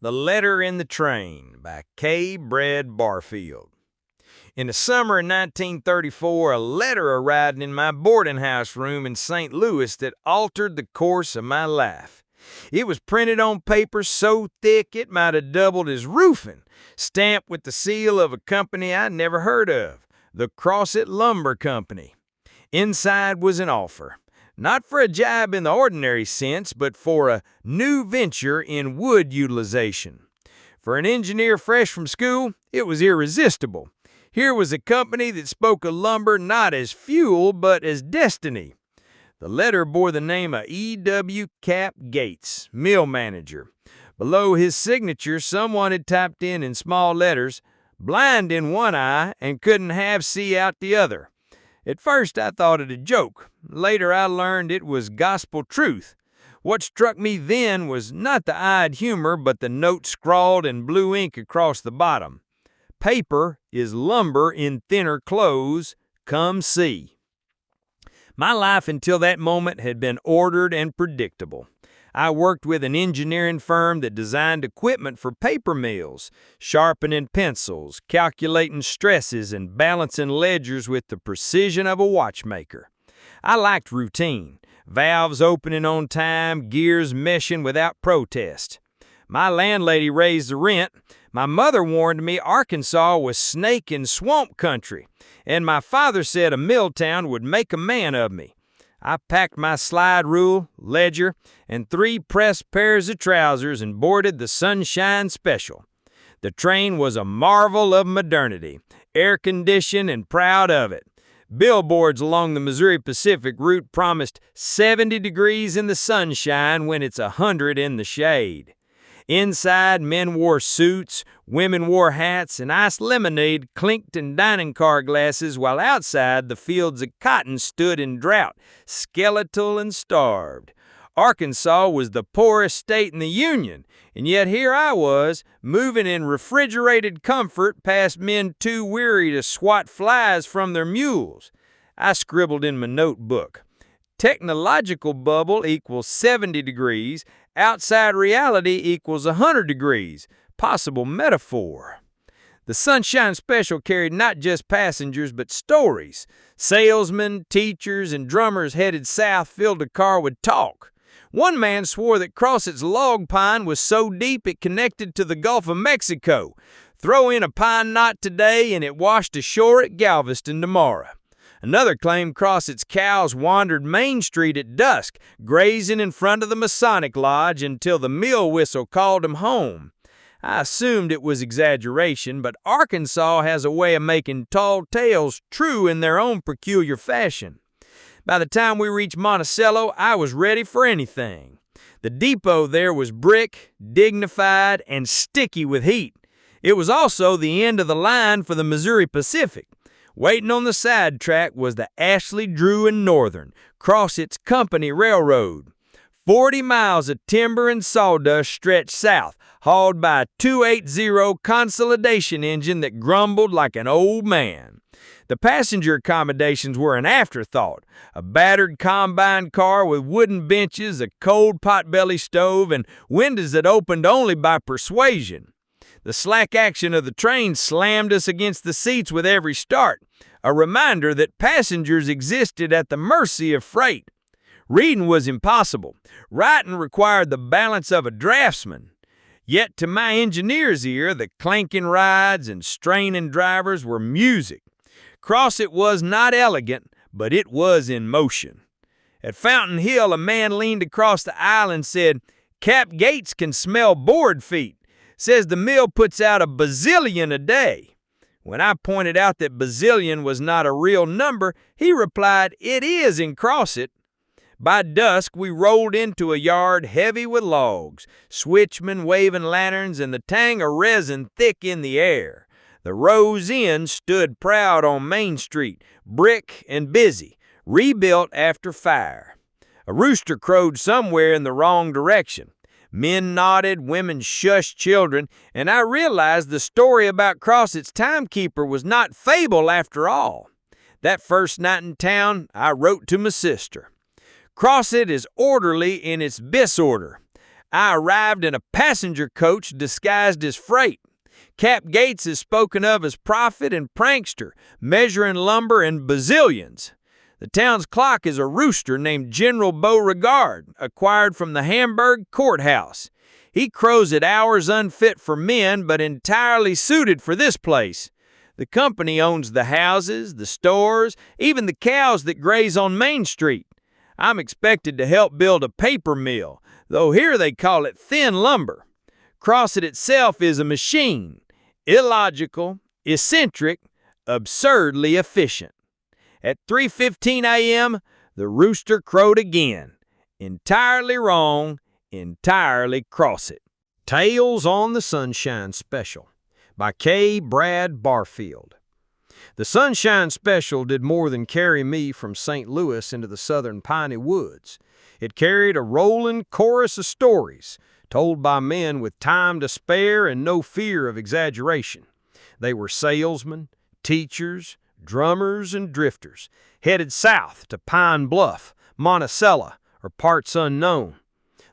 The Letter in the Train by K. Bread Barfield. In the summer of 1934, a letter arrived in my boarding house room in St. Louis that altered the course of my life. It was printed on paper so thick it might have doubled as roofing, stamped with the seal of a company I'd never heard of, the Crossett Lumber Company. Inside was an offer. Not for a job in the ordinary sense, but for a new venture in wood utilization. For an engineer fresh from school, it was irresistible. Here was a company that spoke of lumber not as fuel, but as destiny. The letter bore the name of E.W. Cap Gates, mill manager. Below his signature, someone had typed in small letters, "blind in one eye and couldn't half see out the other." At first I thought it a joke. Later I learned it was gospel truth. What struck me then was not the odd humor, but the note scrawled in blue ink across the bottom. "Paper is lumber in thinner clothes. Come see." My life until that moment had been ordered and predictable. I worked with an engineering firm that designed equipment for paper mills, sharpening pencils, calculating stresses, and balancing ledgers with the precision of a watchmaker. I liked routine, valves opening on time, gears meshing without protest. My landlady raised the rent. My mother warned me Arkansas was snake and swamp country, and my father said a mill town would make a man of me. I packed my slide rule, ledger, and 3 pressed pairs of trousers and boarded the Sunshine Special. The train was a marvel of modernity, air-conditioned and proud of it. Billboards along the Missouri Pacific route promised 70 degrees in the sunshine when it's 100 in the shade. Inside, men wore suits, women wore hats, and iced lemonade clinked in dining car glasses, while outside the fields of cotton stood in drought, skeletal and starved. Arkansas was the poorest state in the Union, and yet here I was, moving in refrigerated comfort past men too weary to swat flies from their mules. I scribbled in my notebook. Technological bubble equals 70 degrees, outside reality equals 100 degrees. Possible metaphor. The Sunshine Special carried not just passengers, but stories. Salesmen, teachers, and drummers headed south filled the car with talk. One man swore that Crossett's log pine was so deep it connected to the Gulf of Mexico. Throw in a pine knot today and it washed ashore at Galveston tomorrow. Another claimed Crossett's cows wandered Main Street at dusk, grazing in front of the Masonic Lodge until the mill whistle called them home. I assumed it was exaggeration, but Arkansas has a way of making tall tales true in their own peculiar fashion. By the time we reached Monticello, I was ready for anything. The depot there was brick, dignified, and sticky with heat. It was also the end of the line for the Missouri Pacific. Waiting on the sidetrack was the Ashley, Drew, and Northern, Crossett's company railroad. 40 miles of timber and sawdust stretched south, hauled by a 280 consolidation engine that grumbled like an old man. The passenger accommodations were an afterthought. A battered combine car with wooden benches, a cold potbelly stove, and windows that opened only by persuasion. The slack action of the train slammed us against the seats with every start, a reminder that passengers existed at the mercy of freight. Reading was impossible. Writing required the balance of a draftsman. Yet to my engineer's ear, the clanking rides and straining drivers were music. Crossett was not elegant, but it was in motion. At Fountain Hill, a man leaned across the aisle and said, "Cap Gates can smell board feet. Says the mill puts out a bazillion a day." When I pointed out that bazillion was not a real number, he replied, "It is in Crossett." By dusk, we rolled into a yard heavy with logs, switchmen waving lanterns, and the tang of resin thick in the air. The Rose Inn stood proud on Main Street, brick and busy, rebuilt after fire. A rooster crowed somewhere in the wrong direction. Men nodded, women shushed children, and I realized the story about Crossett's timekeeper was not fable after all. That first night in town, I wrote to my sister. Crossett is orderly in its disorder. I arrived in a passenger coach disguised as freight. Cap Gates is spoken of as prophet and prankster, measuring lumber in bazillions. The town's clock is a rooster named General Beauregard, acquired from the Hamburg courthouse. He crows at hours unfit for men, but entirely suited for this place. The company owns the houses, the stores, even the cows that graze on Main Street. I'm expected to help build a paper mill, though here they call it thin lumber. Crossett itself is a machine, illogical, eccentric, absurdly efficient. At 3:15 a.m., the rooster crowed again. Entirely wrong, entirely Crossett. Tales on the Sunshine Special by K. Brad Barfield. The Sunshine Special did more than carry me from St. Louis into the southern piney woods. It carried a rolling chorus of stories told by men with time to spare and no fear of exaggeration. They were salesmen, teachers, drummers, and drifters, headed south to Pine Bluff, Monticello, or parts unknown.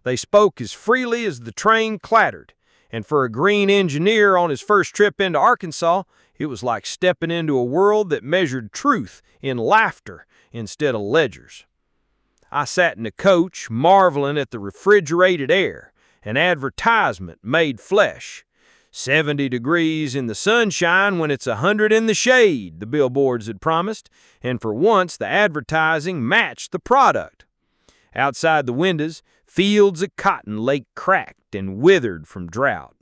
They spoke as freely as the train clattered, and for a green engineer on his first trip into Arkansas, it was like stepping into a world that measured truth in laughter instead of ledgers. I sat in the coach, marveling at the refrigerated air, an advertisement made flesh. 70 degrees in the sunshine when it's 100 in the shade, the billboards had promised, and for once the advertising matched the product. Outside the windows, fields of cotton lay cracked and withered from drought.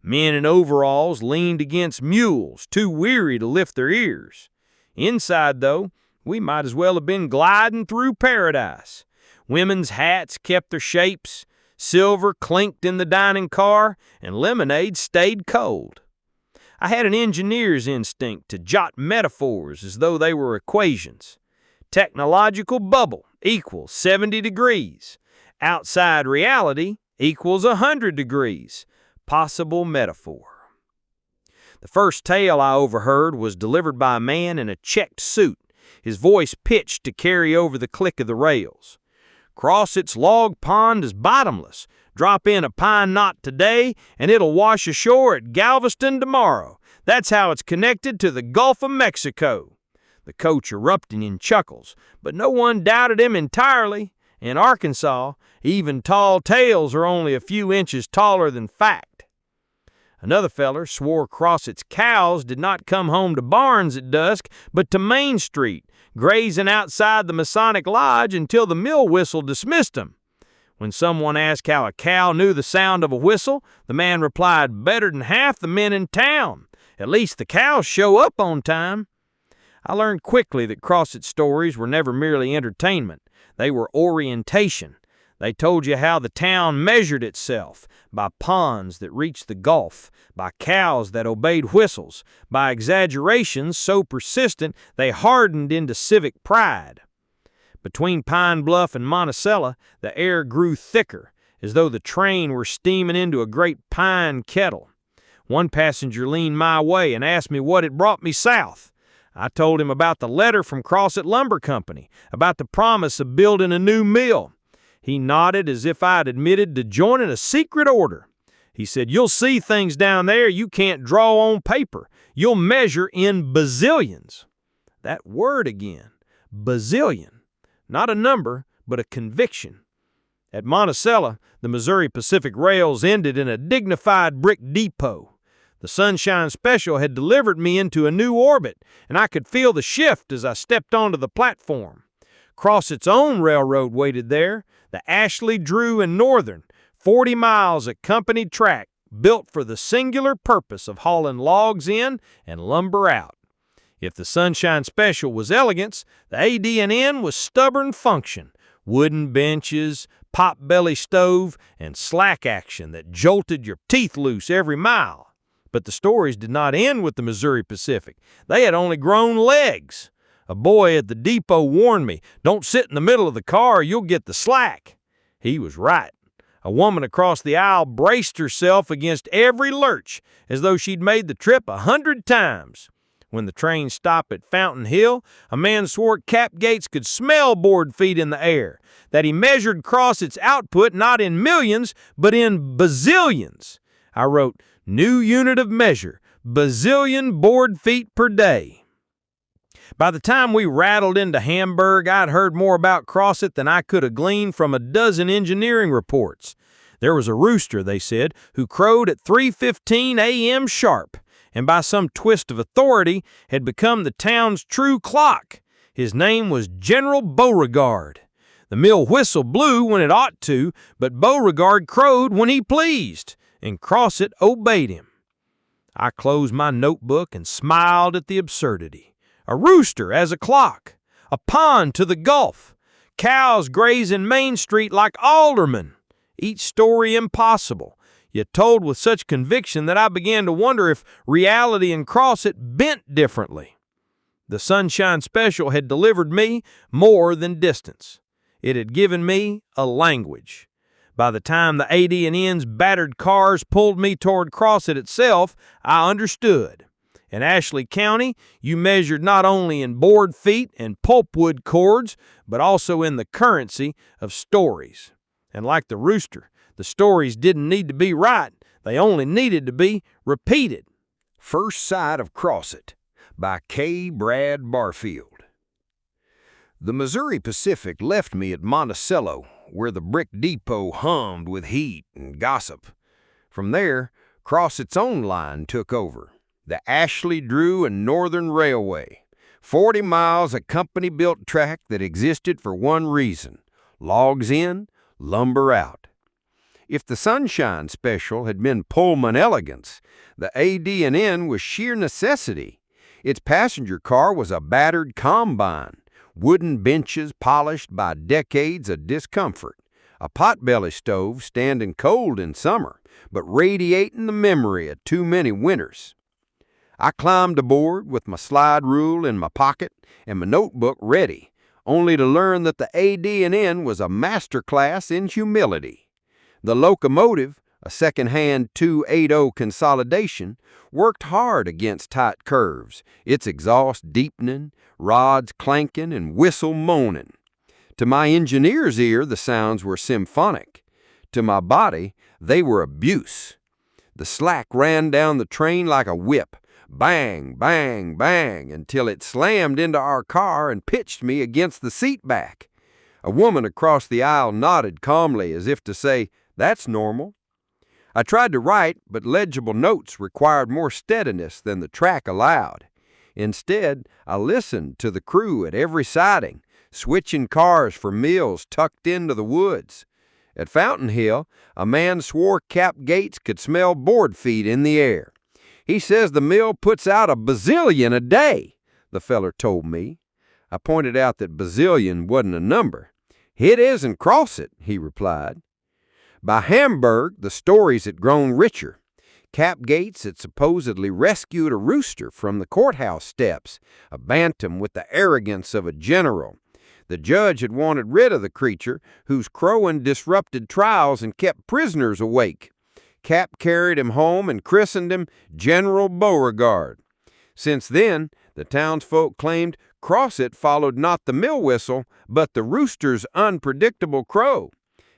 Men in overalls leaned against mules, too weary to lift their ears. Inside, though, we might as well have been gliding through paradise. Women's hats kept their shapes, silver clinked in the dining car, and lemonade stayed cold. I had an engineer's instinct to jot metaphors as though they were equations. Technological bubble equals 70 degrees. Outside reality equals 100 degrees. Possible metaphor. The first tale I overheard was delivered by a man in a checked suit, his voice pitched to carry over the click of the rails. Crossett's log pond is bottomless. Drop in a pine knot today, and it'll wash ashore at Galveston tomorrow. That's how it's connected to the Gulf of Mexico. The coach erupted in chuckles, but no one doubted him entirely. In Arkansas, even tall tales are only a few inches taller than fact. Another feller swore Crossett's cows did not come home to barns at dusk, but to Main Street, grazing outside the Masonic Lodge until the mill whistle dismissed them. When someone asked how a cow knew the sound of a whistle, the man replied, "Better than half the men in town. At least the cows show up on time." I learned quickly that Crossett's stories were never merely entertainment. They were orientation. They told you how the town measured itself, by ponds that reached the Gulf, by cows that obeyed whistles, by exaggerations so persistent they hardened into civic pride. Between Pine Bluff and Monticello, the air grew thicker, as though the train were steaming into a great pine kettle. One passenger leaned my way and asked me what had brought me south. I told him about the letter from Crossett Lumber Company, about the promise of building a new mill. He nodded as if I'd admitted to joining a secret order. He said, "You'll see things down there you can't draw on paper. You'll measure in bazillions." That word again, bazillion. Not a number, but a conviction. At Monticello, the Missouri Pacific rails ended in a dignified brick depot. The Sunshine Special had delivered me into a new orbit, and I could feel the shift as I stepped onto the platform. Crossett's own railroad waited there, the Ashley, Drew, and Northern, 40 miles of company track built for the singular purpose of hauling logs in and lumber out. If the Sunshine Special was elegance, the AD&N was stubborn function, wooden benches, pot-belly stove, and slack action that jolted your teeth loose every mile. But the stories did not end with the Missouri Pacific. They had only grown legs. A boy at the depot warned me, "Don't sit in the middle of the car or you'll get the slack." He was right. A woman across the aisle braced herself against every lurch as though she'd made the trip 100 times. When the train stopped at Fountain Hill, a man swore Cap Gates could smell board feet in the air, that he measured Crossett's output not in millions, but in bazillions. I wrote, "New unit of measure, bazillion board feet per day." By the time we rattled into Hamburg, I'd heard more about Crossett than I could have gleaned from a dozen engineering reports. There was a rooster, they said, who crowed at 3:15 a.m. sharp, and by some twist of authority had become the town's true clock. His name was General Beauregard. The mill whistle blew when it ought to, but Beauregard crowed when he pleased, and Crossett obeyed him. I closed my notebook and smiled at the absurdity. A rooster as a clock, a pond to the Gulf, cows grazing Main Street like aldermen. Each story impossible, yet told with such conviction that I began to wonder if reality and Crossett bent differently. The Sunshine Special had delivered me more than distance. It had given me a language. By the time the AD&N's battered cars pulled me toward Crossett itself, I understood. In Ashley County, you measured not only in board feet and pulpwood cords, but also in the currency of stories. And like the rooster, the stories didn't need to be right. They only needed to be repeated. First Sight of Crossett by K. Brad Barfield. The Missouri Pacific left me at Monticello, where the brick depot hummed with heat and gossip. From there, Crossett's own line took over, the Ashley, Drew, and Northern Railway, 40 miles of company-built track that existed for one reason: logs in, lumber out. If the Sunshine Special had been Pullman elegance, the AD&N was sheer necessity. Its passenger car was a battered combine, wooden benches polished by decades of discomfort, a potbelly stove standing cold in summer, but radiating the memory of too many winters. I climbed aboard with my slide rule in my pocket and my notebook ready, only to learn that the AD&N was a master class in humility. The locomotive, a second-hand 280 consolidation, worked hard against tight curves, its exhaust deepening, rods clanking, and whistle moaning. To my engineer's ear, the sounds were symphonic. To my body, they were abuse. The slack ran down the train like a whip, bang, bang, bang, until it slammed into our car and pitched me against the seat back. A woman across the aisle nodded calmly as if to say, "That's normal." I tried to write, but legible notes required more steadiness than the track allowed. Instead, I listened to the crew at every siding, switching cars for mills tucked into the woods. At Fountain Hill, a man swore Cap Gates could smell board feet in the air. "He says the mill puts out a bazillion a day," the feller told me. I pointed out that bazillion wasn't a number. "It is in Crossett," he replied. By Hamburg, the stories had grown richer. Cap Gates had supposedly rescued a rooster from the courthouse steps, a bantam with the arrogance of a general. The judge had wanted rid of the creature, whose crowing disrupted trials and kept prisoners awake. Cap carried him home and christened him General Beauregard. Since then, the townsfolk claimed Crossett followed not the mill whistle, but the rooster's unpredictable crow.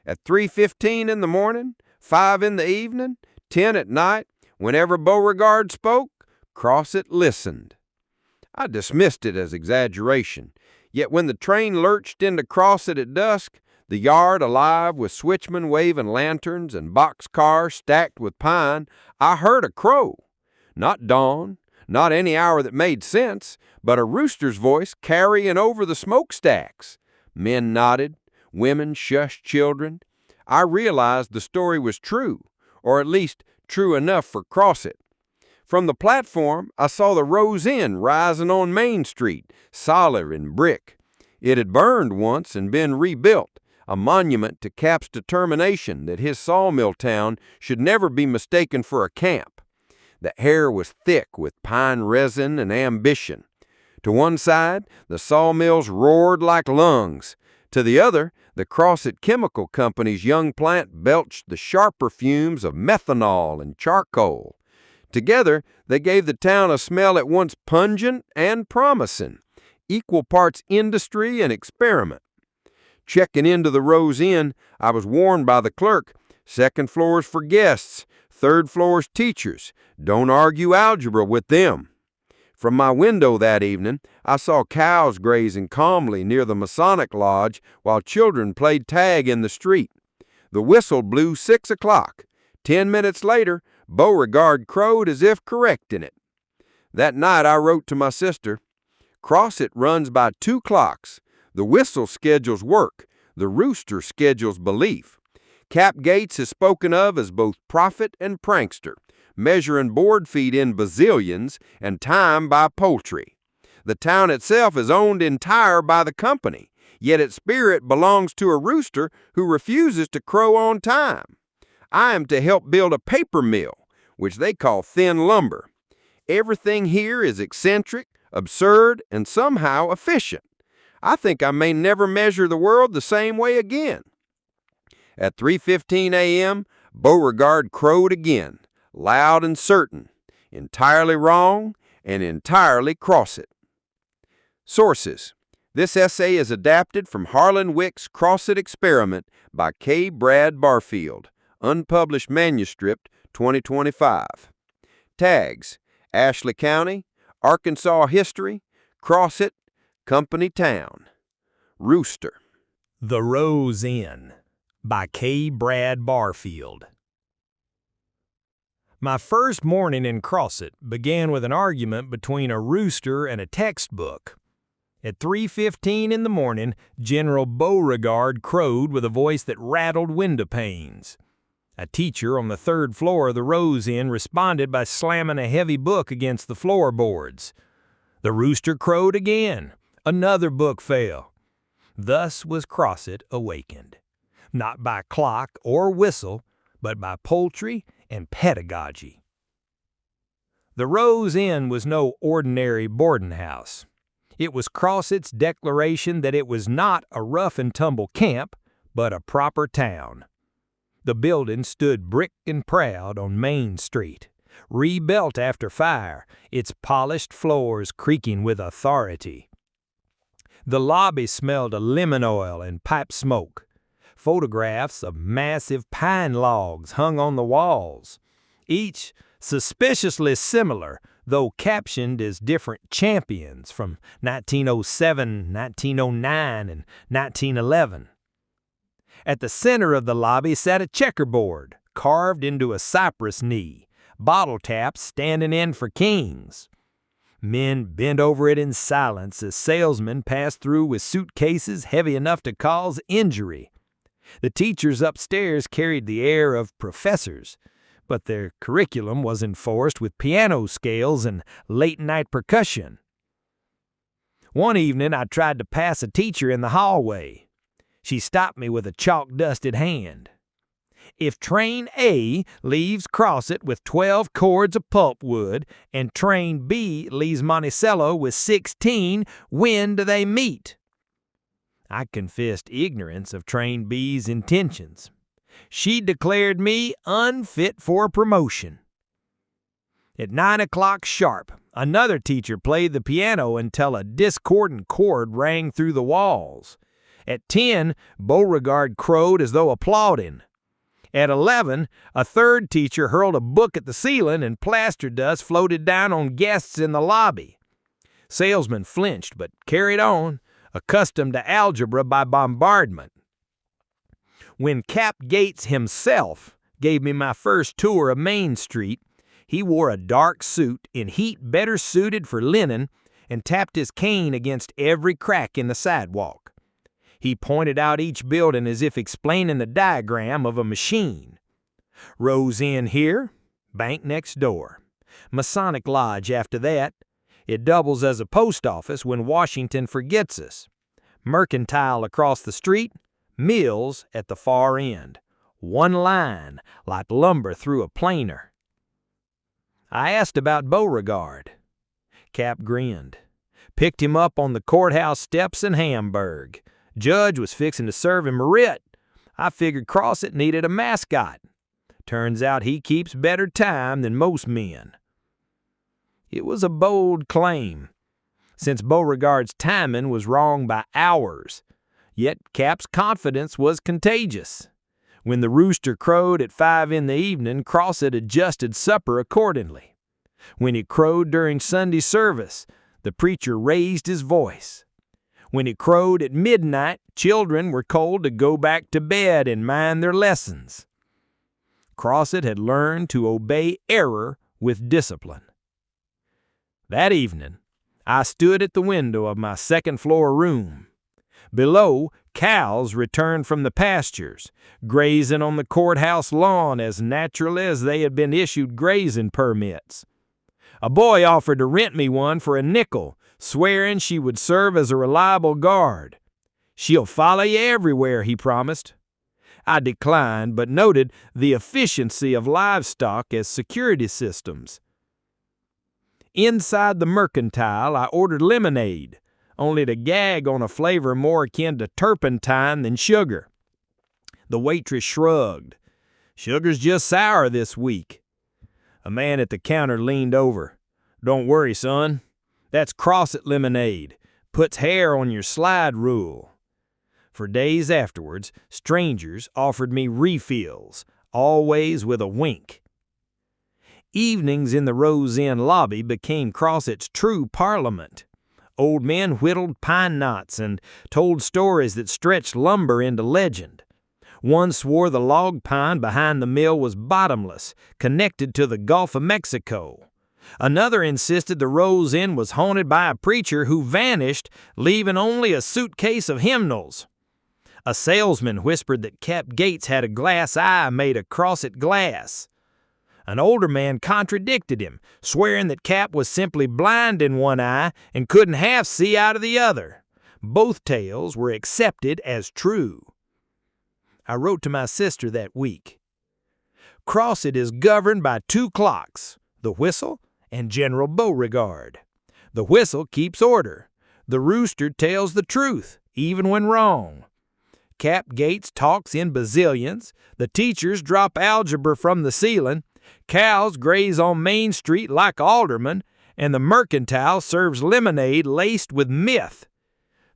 At 3:15 in the morning, 5 in the evening, 10 at night, whenever Beauregard spoke, Crossett listened. I dismissed it as exaggeration, yet when the train lurched into Crossett at dusk, the yard alive with switchmen waving lanterns and boxcars stacked with pine, I heard a crow. Not dawn, not any hour that made sense, but a rooster's voice carrying over the smokestacks. Men nodded, women shushed children. I realized the story was true, or at least true enough for Crossett. From the platform, I saw the Rose Inn rising on Main Street, solid in brick. It had burned once and been rebuilt, a monument to Cap's determination that his sawmill town should never be mistaken for a camp. The air was thick with pine resin and ambition. To one side, the sawmills roared like lungs. To the other, the Crossett Chemical Company's young plant belched the sharper fumes of methanol and charcoal. Together, they gave the town a smell at once pungent and promising, equal parts industry and experiment. Checking into the Rose Inn, I was warned by the clerk, second floor's for guests, third floor's teachers. Don't argue algebra with them. From my window that evening, I saw cows grazing calmly near the Masonic Lodge while children played tag in the street. The whistle blew 6 o'clock. 10 minutes later, Beauregard crowed as if correcting it. That night I wrote to my sister, "Crossett runs by 2 clocks. The whistle schedules work. The rooster schedules belief. Cap Gates is spoken of as both prophet and prankster, measuring board feet in bazillions and time by poultry. The town itself is owned entire by the company, yet its spirit belongs to a rooster who refuses to crow on time. I am to help build a paper mill, which they call thin lumber. Everything here is eccentric, absurd, and somehow efficient. I think I may never measure the world the same way again." At 3:15 a.m., Beauregard crowed again, loud and certain, entirely wrong and entirely Crossett. Sources: This essay is adapted from Harlan Wickes' Crossett Experiment by K. Brad Barfield, unpublished manuscript, 2025. Tags: Ashley County, Arkansas History, Crossett, Company Town. Rooster. The Rose Inn by K. Brad Barfield. My first morning in Crossett began with an argument between a rooster and a textbook. At 3:15 in the morning, General Beauregard crowed with a voice that rattled window panes. A teacher on the 3rd floor of the Rose Inn responded by slamming a heavy book against the floorboards. The rooster crowed again. Another book fell. Thus was Crossett awakened, not by clock or whistle, but by poultry and pedagogy. The Rose Inn was no ordinary boarding house. It was Crossett's declaration that it was not a rough-and-tumble camp, but a proper town. The building stood brick and proud on Main Street, rebuilt after fire, its polished floors creaking with authority. The lobby smelled of lemon oil and pipe smoke. Photographs of massive pine logs hung on the walls, each suspiciously similar, though captioned as different champions from 1907, 1909, and 1911. At the center of the lobby sat a checkerboard, carved into a cypress knee, bottle taps standing in for kings. Men bent over it in silence as salesmen passed through with suitcases heavy enough to cause injury. The teachers upstairs carried the air of professors, but their curriculum was enforced with piano scales and late-night percussion. One evening I tried to pass a teacher in the hallway. She stopped me with a chalk-dusted hand. "If Train A leaves Crossett with 12 cords of pulpwood and Train B leaves Monticello with 16, when do they meet?" I confessed ignorance of Train B's intentions. She declared me unfit for promotion. At 9 o'clock sharp, another teacher played the piano until a discordant chord rang through the walls. At 10, Beauregard crowed as though applauding. At 11, a third teacher hurled a book at the ceiling and plaster dust floated down on guests in the lobby. Salesmen flinched but carried on, accustomed to algebra by bombardment. When Cap Gates himself gave me my first tour of Main Street, he wore a dark suit in heat better suited for linen and tapped his cane against every crack in the sidewalk. He pointed out each building as if explaining the diagram of a machine. Rose Inn here, bank next door. Masonic Lodge after that. It doubles as a post office when Washington forgets us. Mercantile across the street, mills at the far end. One line, like lumber through a planer. I asked about Beauregard. Cap grinned. Picked him up on the courthouse steps in Hamburg. Judge was fixing to serve him a writ. I figured Crossett needed a mascot. Turns out he keeps better time than most men. It was a bold claim, since Beauregard's timing was wrong by hours. Yet Cap's confidence was contagious. When the rooster crowed at 5 in the evening, Crossett adjusted supper accordingly. When it crowed during Sunday service, the preacher raised his voice. When it crowed at midnight, children were told to go back to bed and mind their lessons. Crossett had learned to obey error with discipline. That evening, I stood at the window of my second-floor room. Below, cows returned from the pastures, grazing on the courthouse lawn as naturally as they had been issued grazing permits. A boy offered to rent me one for a nickel, swearing she would serve as a reliable guard. "She'll follow you everywhere," he promised. I declined, but noted the efficiency of livestock as security systems. Inside the mercantile, I ordered lemonade, only to gag on a flavor more akin to turpentine than sugar. The waitress shrugged. "Sugar's just sour this week." A man at the counter leaned over. "Don't worry, son. That's Crossett lemonade. Puts hair on your slide rule." For days afterwards, strangers offered me refills, always with a wink. Evenings in the Rose Inn lobby became Crossett's true parliament. Old men whittled pine knots and told stories that stretched lumber into legend. One swore the log pine behind the mill was bottomless, connected to the Gulf of Mexico. Another insisted the Rose Inn was haunted by a preacher who vanished, leaving only a suitcase of hymnals. A salesman whispered that Cap Gates had a glass eye made of Crossett glass. An older man contradicted him, swearing that Cap was simply blind in one eye and couldn't half see out of the other. Both tales were accepted as true. I wrote to my sister that week. Crossett is governed by 2 clocks, the whistle and General Beauregard. The whistle keeps order. The rooster tells the truth, even when wrong. Cap Gates talks in bazillions. The teachers drop algebra from the ceiling. Cows graze on Main Street like aldermen, and the mercantile serves lemonade laced with myth.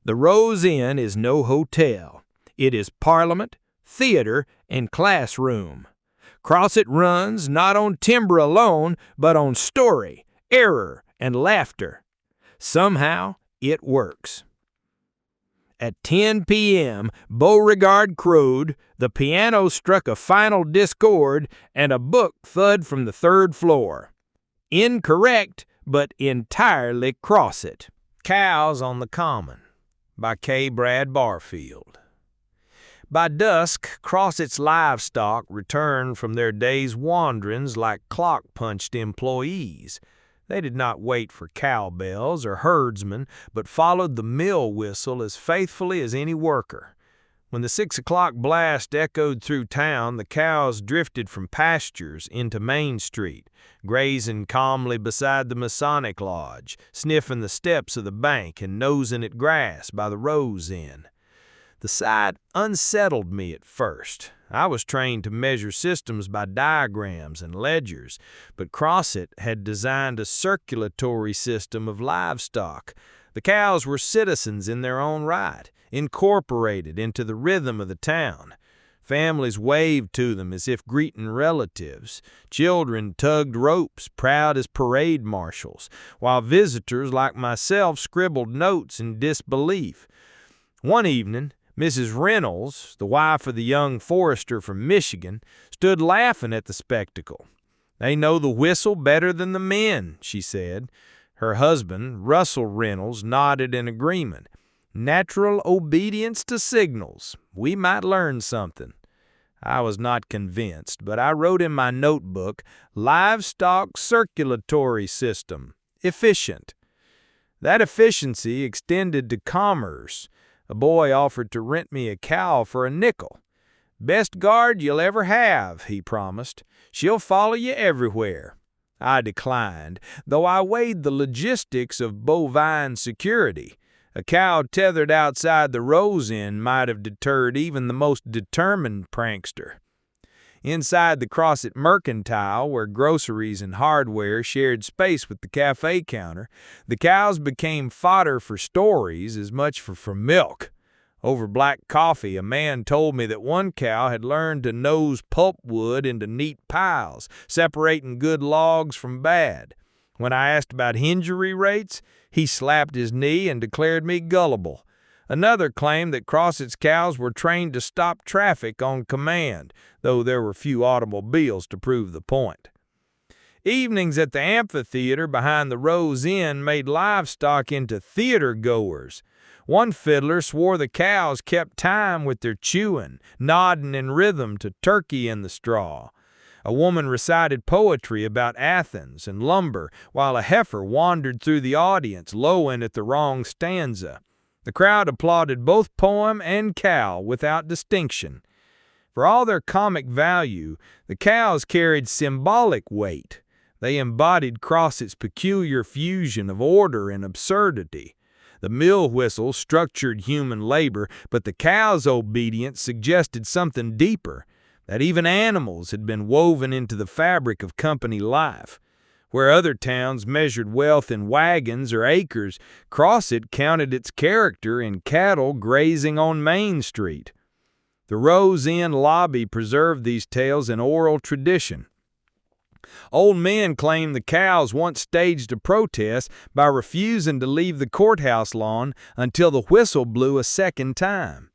The Rose Inn is no hotel. It is parliament, theater, and classroom. Crossett runs not on timber alone, but on story, error, and laughter. Somehow, it works. At 10 p.m., Beauregard crowed, the piano struck a final discord, and a book thud from the 3rd floor. Incorrect, but entirely Crossett. Cows on the Common by K. Brad Barfield. By dusk, Crossett's livestock returned from their day's wanderings like clock-punched employees. They did not wait for cowbells or herdsmen, but followed the mill whistle as faithfully as any worker. When the 6 o'clock blast echoed through town, the cows drifted from pastures into Main Street, grazing calmly beside the Masonic Lodge, sniffing the steps of the bank and nosing at grass by the Rose Inn. The sight unsettled me at first. I was trained to measure systems by diagrams and ledgers, but Crossett had designed a circulatory system of livestock. The cows were citizens in their own right, incorporated into the rhythm of the town. Families waved to them as if greeting relatives. Children tugged ropes, proud as parade marshals, while visitors like myself scribbled notes in disbelief. One evening, Mrs. Reynolds, the wife of the young forester from Michigan, stood laughing at the spectacle. "They know the whistle better than the men," she said. Her husband, Russell Reynolds, nodded in agreement. Natural obedience to signals. We might learn something. I was not convinced, but I wrote in my notebook, "Livestock circulatory system. Efficient." That efficiency extended to commerce. A boy offered to rent me a cow for a nickel. "Best guard you'll ever have," he promised. "She'll follow you everywhere." I declined, though I weighed the logistics of bovine security. A cow tethered outside the Rose Inn might have deterred even the most determined prankster. Inside the Crossett Mercantile, where groceries and hardware shared space with the cafe counter, the cows became fodder for stories as much for milk. Over black coffee, a man told me that one cow had learned to nose pulpwood into neat piles, separating good logs from bad. When I asked about injury rates, he slapped his knee and declared me gullible. Another claimed that Crossett's cows were trained to stop traffic on command, though there were few automobiles to prove the point. Evenings at the amphitheater behind the Rose Inn made livestock into theater goers. One fiddler swore the cows kept time with their chewing, nodding in rhythm to Turkey in the Straw. A woman recited poetry about Athens and lumber, while a heifer wandered through the audience, lowing at the wrong stanza. The crowd applauded both poem and cow without distinction. For all their comic value, the cows carried symbolic weight. They embodied Crossett's peculiar fusion of order and absurdity. The mill whistle structured human labor, but the cow's obedience suggested something deeper, that even animals had been woven into the fabric of company life. Where other towns measured wealth in wagons or acres, Crossett counted its character in cattle grazing on Main Street. The Rose Inn lobby preserved these tales in oral tradition. Old men claimed the cows once staged a protest by refusing to leave the courthouse lawn until the whistle blew a second time.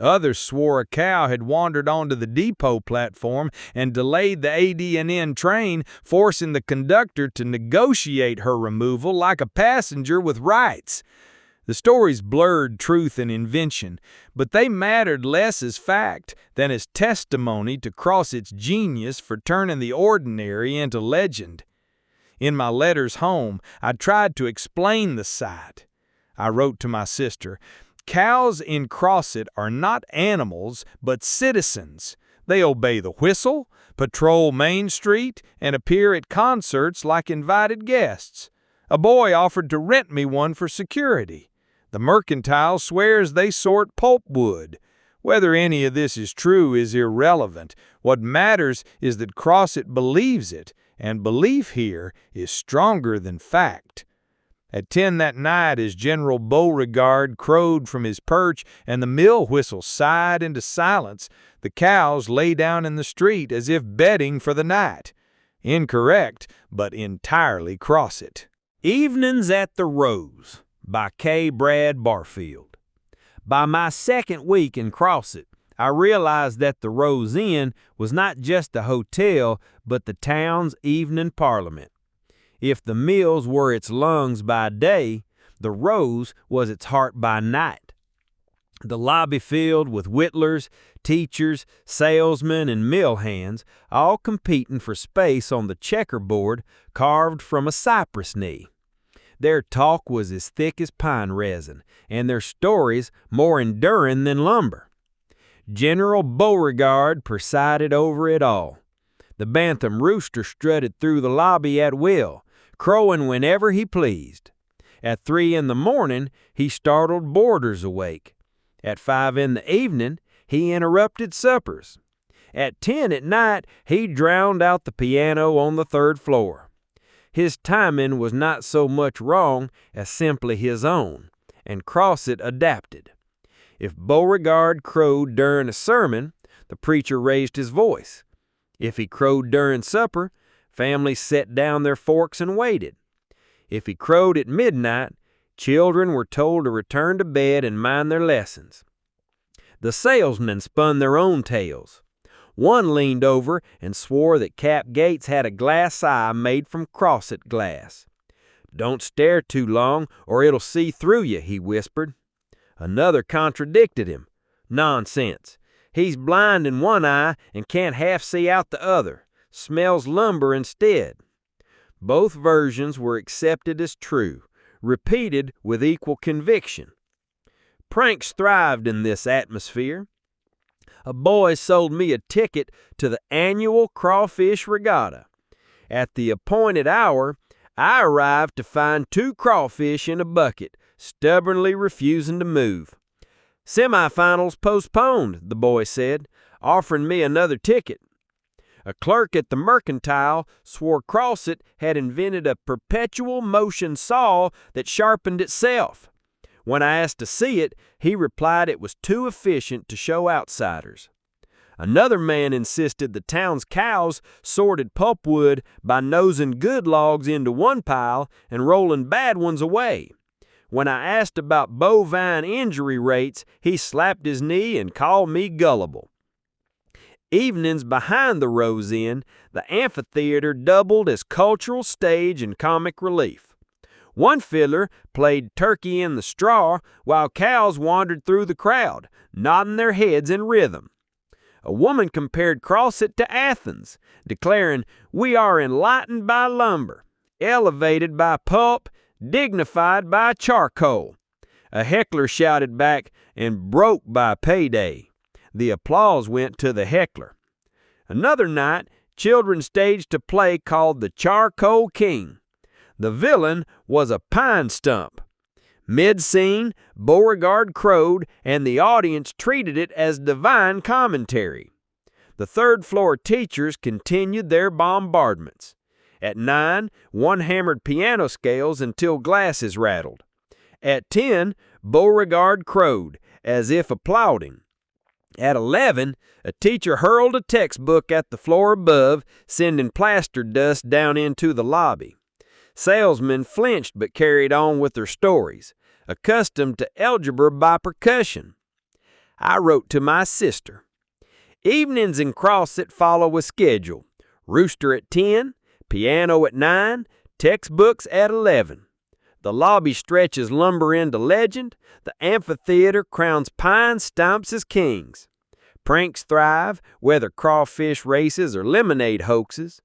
Others swore a cow had wandered onto the depot platform and delayed the AD&N train, forcing the conductor to negotiate her removal like a passenger with rights. The stories blurred truth and invention, but they mattered less as fact than as testimony to Crossett's genius for turning the ordinary into legend. In my letters home, I tried to explain the sight. I wrote to my sister, "Cows in Crossett are not animals, but citizens. They obey the whistle, patrol Main Street, and appear at concerts like invited guests. A boy offered to rent me one for security. The Mercantile swears they sort pulpwood. Whether any of this is true is irrelevant. What matters is that Crossett believes it, and belief here is stronger than fact." At 10 that night, as General Beauregard crowed from his perch and the mill whistle sighed into silence, the cows lay down in the street as if bedding for the night. Incorrect, but entirely Crossett. Evenings at the Rose by K. Brad Barfield. By my second week in Crossett, I realized that the Rose Inn was not just a hotel, but the town's evening parliament. If the mills were its lungs by day, the Rose was its heart by night. The lobby filled with whittlers, teachers, salesmen, and mill hands, all competing for space on the checkerboard carved from a cypress knee. Their talk was as thick as pine resin, and their stories more enduring than lumber. General Beauregard presided over it all. The bantam rooster strutted through the lobby at will, crowing whenever he pleased. At 3 in the morning, he startled boarders awake. At 5 in the evening, he interrupted suppers. At 10 at night, he drowned out the piano on the 3rd floor. His timing was not so much wrong as simply his own, and Crossett adapted. If Beauregard crowed during a sermon, the preacher raised his voice. If he crowed during supper, families set down their forks and waited. If he crowed at midnight, children were told to return to bed and mind their lessons. The salesmen spun their own tales. One leaned over and swore that Cap Gates had a glass eye made from Crossett glass. "Don't stare too long or it'll see through you," he whispered. Another contradicted him. "Nonsense. He's blind in one eye and can't half see out the other. Smells lumber instead." Both versions were accepted as true, repeated with equal conviction. Pranks thrived in this atmosphere. A boy sold me a ticket to the annual crawfish regatta. At the appointed hour, I arrived to find 2 crawfish in a bucket, stubbornly refusing to move. "Semifinals postponed," the boy said, offering me another ticket. A clerk at the Mercantile swore Crossett had invented a perpetual motion saw that sharpened itself. When I asked to see it, he replied it was too efficient to show outsiders. Another man insisted the town's cows sorted pulpwood by nosing good logs into one pile and rolling bad ones away. When I asked about bovine injury rates, he slapped his knee and called me gullible. Evenings behind the Rose Inn, the amphitheater doubled as cultural stage and comic relief. One fiddler played Turkey in the Straw while cows wandered through the crowd, nodding their heads in rhythm. A woman compared Crossett to Athens, declaring, "We are enlightened by lumber, elevated by pulp, dignified by charcoal." A heckler shouted back, "and broke by payday." The applause went to the heckler. Another night, children staged a play called The Charcoal King. The villain was a pine stump. Mid-scene, Beauregard crowed, and the audience treated it as divine commentary. The third-floor teachers continued their bombardments. At 9, one hammered piano scales until glasses rattled. At 10, Beauregard crowed, as if applauding. At 11, a teacher hurled a textbook at the floor above, sending plaster dust down into the lobby. Salesmen flinched but carried on with their stories, accustomed to algebra by percussion. I wrote to my sister. Evenings in Crossett follow a schedule. Rooster at 10, piano at 9, textbooks at 11. The lobby stretches lumber into legend. The amphitheater crowns pine stumps as kings. Pranks thrive, whether crawfish races or lemonade hoaxes.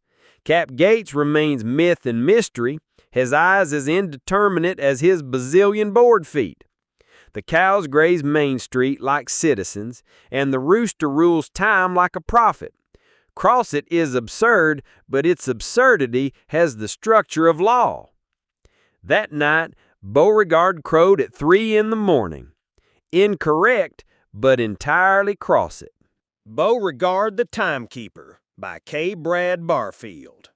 Cap Gates remains myth and mystery, his eyes as indeterminate as his bazillion board feet. The cows graze Main Street like citizens, and the rooster rules time like a prophet. Crossett is absurd, but its absurdity has the structure of law. That night, Beauregard crowed at 3 in the morning. Incorrect, but entirely Crossett. Beauregard the Timekeeper by K. Brad Barfield.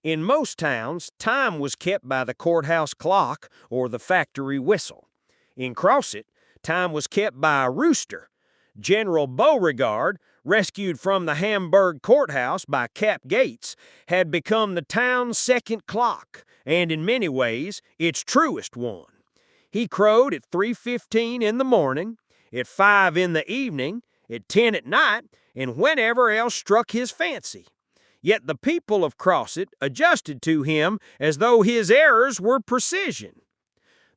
In most towns, time was kept by the courthouse clock or the factory whistle. In Crossett, time was kept by a rooster. General Beauregard, rescued from the Hamburg courthouse by Cap Gates, had become the town's second clock, and in many ways, its truest one. He crowed at 3:15 in the morning, at 5 in the evening, at 10 at night, and whenever else struck his fancy. Yet the people of Crossett adjusted to him as though his errors were precision.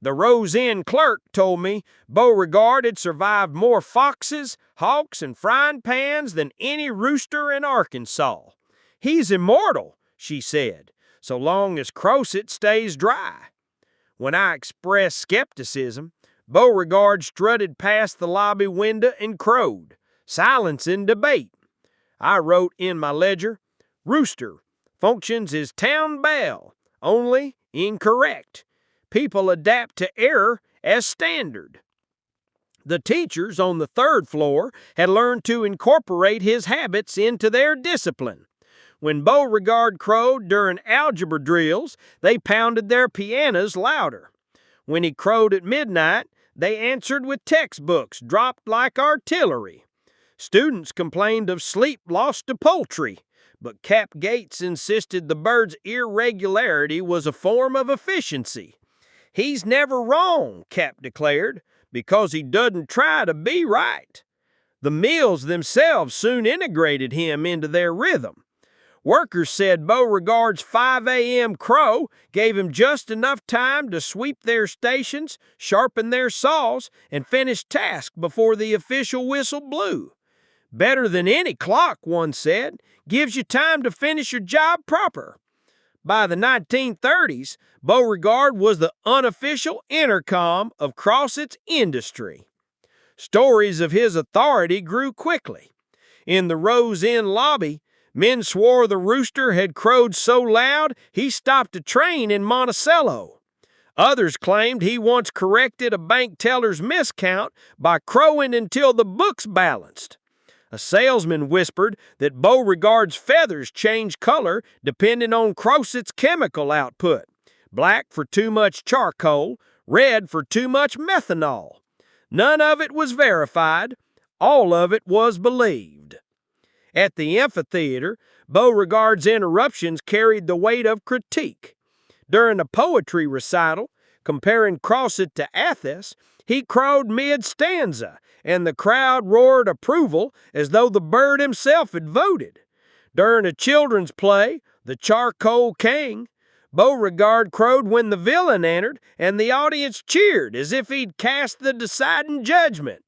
The Rose Inn clerk told me Beauregard had survived more foxes, hawks, and frying pans than any rooster in Arkansas. "He's immortal," she said, "so long as Crossett stays dry." When I expressed skepticism, Beauregard strutted past the lobby window and crowed, silencing debate. I wrote in my ledger, "Rooster functions as town bell, only incorrect. People adapt to error as standard." The teachers on the third floor had learned to incorporate his habits into their discipline. When Beauregard crowed during algebra drills, they pounded their pianos louder. When he crowed at midnight, they answered with textbooks dropped like artillery. Students complained of sleep lost to poultry, but Cap Gates insisted the bird's irregularity was a form of efficiency. "He's never wrong," Cap declared, "because he doesn't try to be right." The mills themselves soon integrated him into their rhythm. Workers said Beauregard's 5 a.m. crow gave him just enough time to sweep their stations, sharpen their saws, and finish tasks before the official whistle blew. "Better than any clock," one said, "gives you time to finish your job proper." By the 1930s, Beauregard was the unofficial intercom of Crossett's industry. Stories of his authority grew quickly. In the Rose Inn lobby, men swore the rooster had crowed so loud he stopped a train in Monticello. Others claimed he once corrected a bank teller's miscount by crowing until the books balanced. A salesman whispered that Beauregard's feathers changed color depending on Crossett's chemical output. Black for too much charcoal, red for too much methanol. None of it was verified. All of it was believed. At the amphitheater, Beauregard's interruptions carried the weight of critique. During a poetry recital, comparing Crossett to Athos, he crowed mid-stanza, and the crowd roared approval as though the bird himself had voted. During a children's play, The Charcoal King, Beauregard crowed when the villain entered, and the audience cheered as if he'd cast the deciding judgment.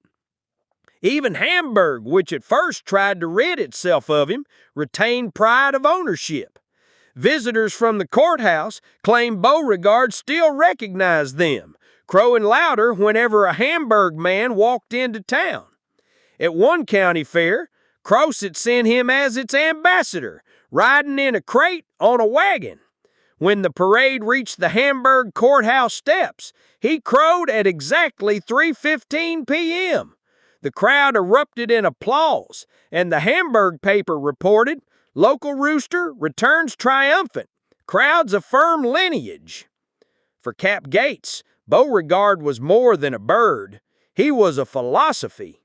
Even Hamburg, which at first tried to rid itself of him, retained pride of ownership. Visitors from the courthouse claimed Beauregard still recognized them, crowing louder whenever a Hamburg man walked into town. At one county fair, Crossett sent him as its ambassador, riding in a crate on a wagon. When the parade reached the Hamburg courthouse steps, he crowed at exactly 3:15 p.m. The crowd erupted in applause, and the Hamburg paper reported, "Local rooster returns triumphant. Crowds affirm lineage." For Cap Gates, Beauregard was more than a bird. He was a philosophy.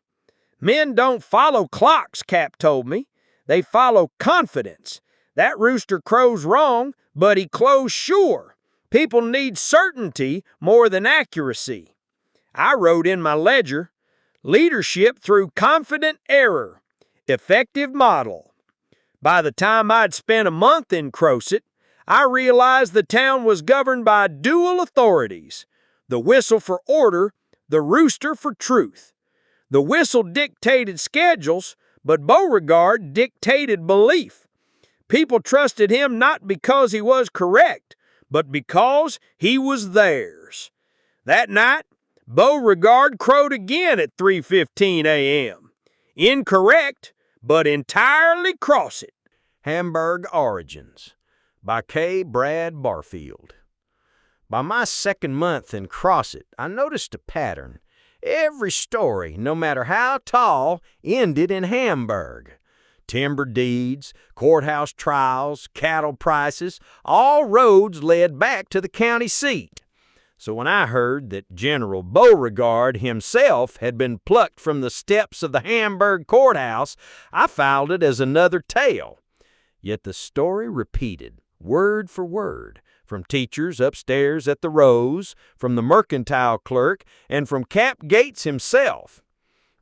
"Men don't follow clocks," Cap told me. "They follow confidence. That rooster crows wrong, but he crows sure. People need certainty more than accuracy." I wrote in my ledger, "Leadership through confident error. Effective model." By the time I'd spent a month in Crossett, I realized the town was governed by dual authorities: the whistle for order, the rooster for truth. The whistle dictated schedules, but Beauregard dictated belief. People trusted him not because he was correct, but because he was theirs. That night, Beauregard crowed again at 3:15 a.m. Incorrect, but entirely Crossett. Hamburg Origins by K. Brad Barfield. By my second month in Crossett, I noticed a pattern. Every story, no matter how tall, ended in Hamburg. Timber deeds, courthouse trials, cattle prices, all roads led back to the county seat. So when I heard that General Beauregard himself had been plucked from the steps of the Hamburg courthouse, I filed it as another tale. Yet the story repeated, word for word, from teachers upstairs at the Rose, from the mercantile clerk, and from Cap Gates himself.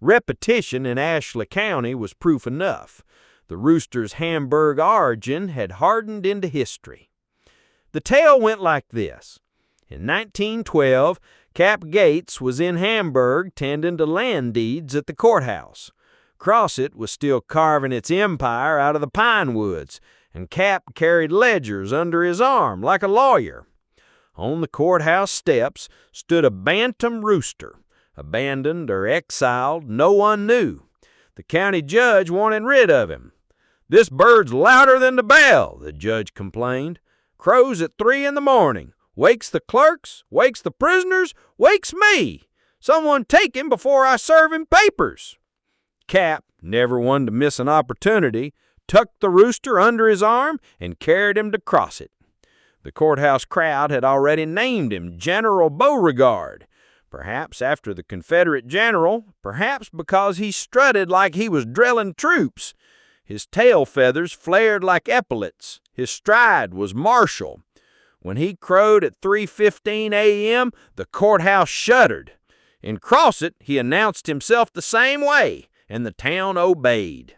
Repetition in Ashley County was proof enough. The rooster's Hamburg origin had hardened into history. The tale went like this. In 1912, Cap Gates was in Hamburg tending to land deeds at the courthouse. Crossett was still carving its empire out of the pine woods, and Cap carried ledgers under his arm like a lawyer. On the courthouse steps stood a bantam rooster, abandoned or exiled, no one knew. The county judge wanted rid of him. "This bird's louder than the bell," the judge complained. "Crows at 3 in the morning. Wakes the clerks, wakes the prisoners, wakes me. Someone take him before I serve him papers." Cap, never one to miss an opportunity, tucked the rooster under his arm and carried him to Crossett. The courthouse crowd had already named him General Beauregard, perhaps after the Confederate general, perhaps because he strutted like he was drilling troops. His tail feathers flared like epaulets. His stride was martial. When he crowed at 3:15 a.m., the courthouse shuddered. In Crossett, he announced himself the same way, and the town obeyed.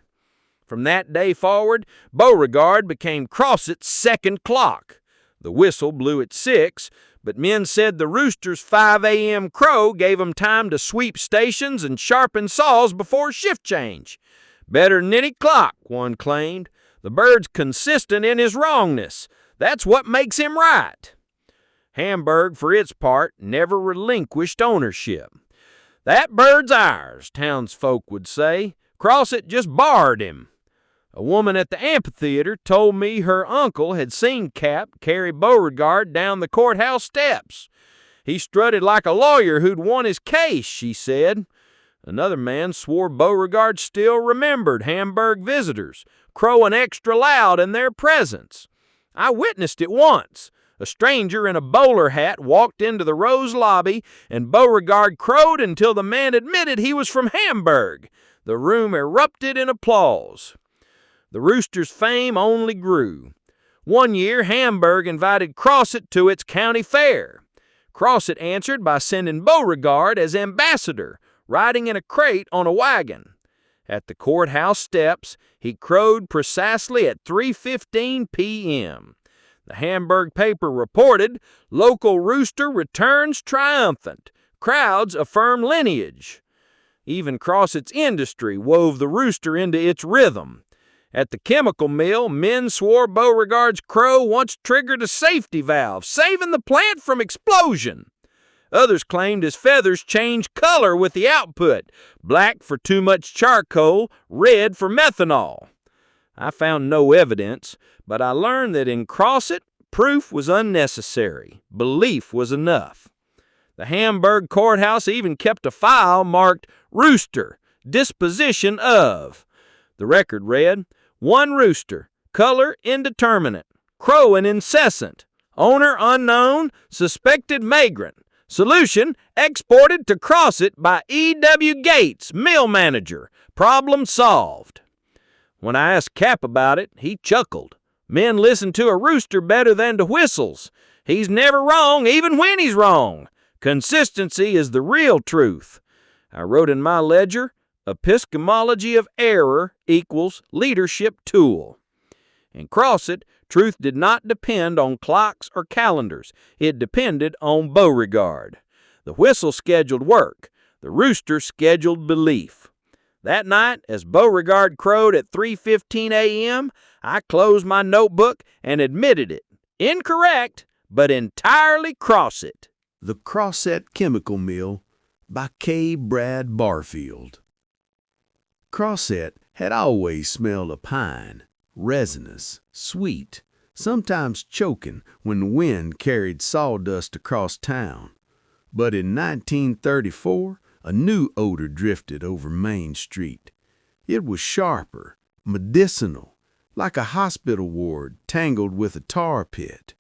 From that day forward, Beauregard became Crossett's second clock. The whistle blew at 6, but men said the rooster's 5 a.m. crow gave them time to sweep stations and sharpen saws before shift change. "Better than any clock," one claimed. "The bird's consistent in his wrongness. That's what makes him right." Hamburg, for its part, never relinquished ownership. "That bird's ours," townsfolk would say. "Crossett just borrowed him." A woman at the amphitheater told me her uncle had seen Cap carry Beauregard down the courthouse steps. "He strutted like a lawyer who'd won his case," she said. Another man swore Beauregard still remembered Hamburg visitors crowing extra loud in their presence. I witnessed it once. A stranger in a bowler hat walked into the Rose lobby, and Beauregard crowed until the man admitted he was from Hamburg. The room erupted in applause. The rooster's fame only grew. One year, Hamburg invited Crossett to its county fair. Crossett answered by sending Beauregard as ambassador, riding in a crate on a wagon. At the courthouse steps, he crowed precisely at 3:15 p.m. The Hamburg paper reported, "Local rooster returns triumphant. Crowds affirm lineage." Even Crossett's industry wove the rooster into its rhythm. At the chemical mill, men swore Beauregard's crow once triggered a safety valve, saving the plant from explosion. Others claimed his feathers changed color with the output, black for too much charcoal, red for methanol. I found no evidence, but I learned that in Crossett, proof was unnecessary. Belief was enough. The Hamburg courthouse even kept a file marked "Rooster, disposition of." The record read, "One rooster, color indeterminate, crowing incessant, owner unknown, suspected vagrant. Solution exported to Crossett by E.W. Gates, mill manager. Problem solved." When I asked Cap about it, he chuckled. Men listen to a rooster better than to whistles. He's never wrong, even when he's wrong. Consistency is the real truth. I wrote in my ledger, epistemology of error equals leadership tool. In Crossett, truth did not depend on clocks or calendars. It depended on Beauregard. The whistle scheduled work. The rooster scheduled belief. That night, as Beauregard crowed at 3:15 a.m., I closed my notebook and admitted it. Incorrect, but entirely Crossett. The Crossett Chemical Mill by K. Brad Barfield. Crossett had always smelled of pine, resinous, sweet, sometimes choking when the wind carried sawdust across town. But in 1934, a new odor drifted over Main Street. It was sharper, medicinal, like a hospital ward tangled with a tar pit.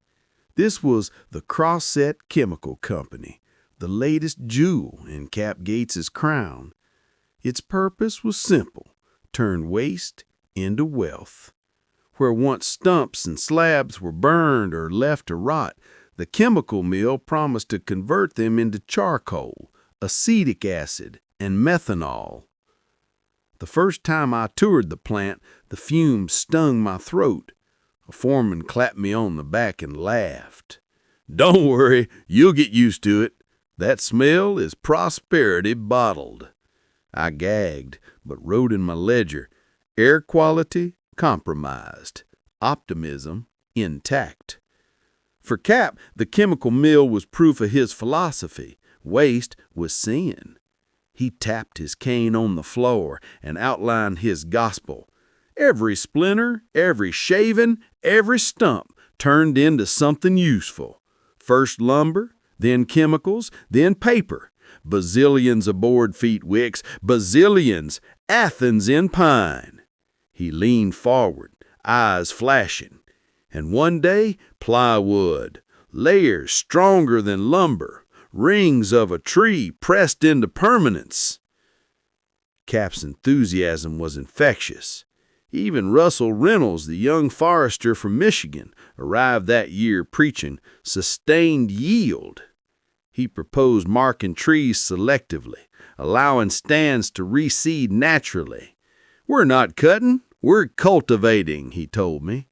This was the Crossett Chemical Company, the latest jewel in Cap Gates's crown. Its purpose was simple: turn waste into wealth. Where once stumps and slabs were burned or left to rot, the chemical mill promised to convert them into charcoal, acetic acid, and methanol. The first time I toured the plant, the fumes stung my throat. A foreman clapped me on the back and laughed. "Don't worry, you'll get used to it. That smell is prosperity bottled." I gagged, but wrote in my ledger, "Air quality compromised, optimism intact." For Cap, the chemical mill was proof of his philosophy. Waste was sin. He tapped his cane on the floor and outlined his gospel. Every splinter, every shaving, every stump turned into something useful. First lumber, then chemicals, then paper. Bazillions of board feet, Wickes, bazillions, Athens in pine. He leaned forward, eyes flashing. And one day, plywood, layers stronger than lumber, rings of a tree pressed into permanence. Cap's enthusiasm was infectious. Even Russell Reynolds, the young forester from Michigan, arrived that year preaching sustained yield. He proposed marking trees selectively, allowing stands to reseed naturally. "We're not cutting, we're cultivating," he told me.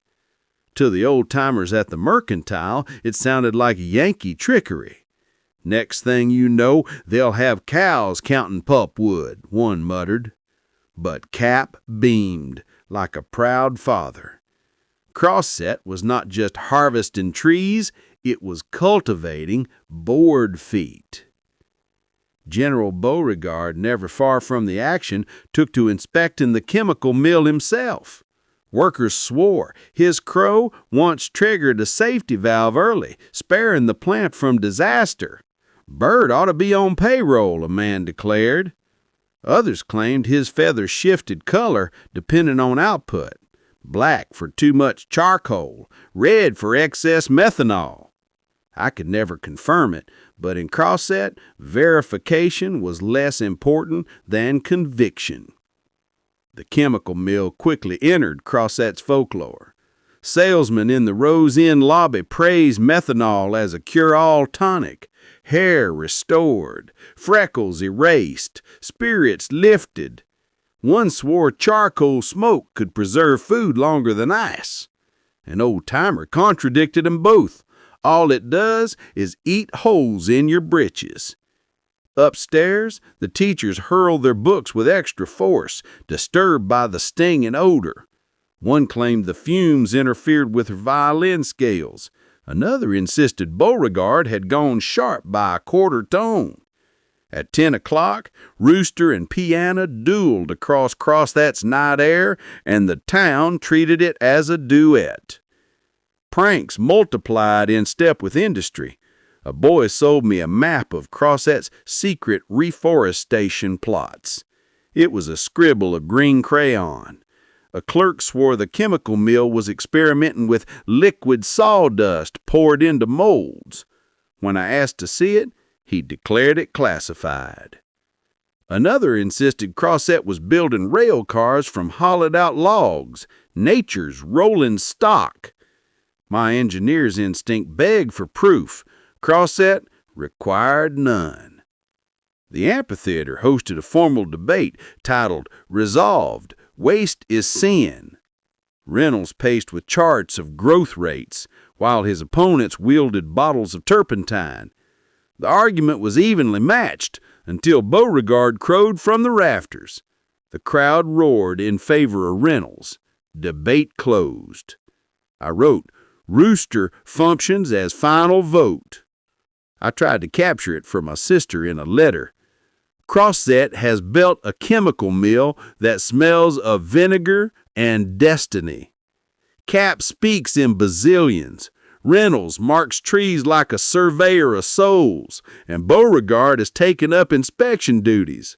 To the old-timers at the Mercantile, it sounded like Yankee trickery. "Next thing you know, they'll have cows counting pulpwood," one muttered. But Cap beamed like a proud father. Crossett was not just harvesting trees, it was cultivating board feet. General Beauregard, never far from the action, took to inspecting the chemical mill himself. Workers swore his crow once triggered a safety valve early, sparing the plant from disaster. "Bird ought to be on payroll," a man declared. Others claimed his feathers shifted color depending on output. Black for too much charcoal, red for excess methanol. I could never confirm it, but in Crossett, verification was less important than conviction. The chemical mill quickly entered Crossett's folklore. Salesmen in the Rose Inn lobby praised methanol as a cure-all tonic. Hair restored, freckles erased, spirits lifted. One swore charcoal smoke could preserve food longer than ice. An old-timer contradicted them both. All it does is eat holes in your britches. Upstairs, the teachers hurled their books with extra force, disturbed by the stinging odor. One claimed the fumes interfered with her violin scales. Another insisted Beauregard had gone sharp by a quarter tone. At 10 o'clock, rooster and piano dueled across Crossett's night air, and the town treated it as a duet. Pranks multiplied in step with industry. A boy sold me a map of Crossett's secret reforestation plots. It was a scribble of green crayon. A clerk swore the chemical mill was experimenting with liquid sawdust poured into molds. When I asked to see it, he declared it classified. Another insisted Crossett was building rail cars from hollowed-out logs, nature's rolling stock. My engineer's instinct begged for proof. Crossett required none. The amphitheater hosted a formal debate titled "Resolved, Waste is Sin." Reynolds paced with charts of growth rates, while his opponents wielded bottles of turpentine. The argument was evenly matched until Beauregard crowed from the rafters. The crowd roared in favor of Reynolds. Debate closed. I wrote, "Rooster functions as final vote." I tried to capture it for my sister in a letter. Crossett has built a chemical mill that smells of vinegar and destiny. Cap speaks in bazillions. Reynolds marks trees like a surveyor of souls, and Beauregard has taken up inspection duties.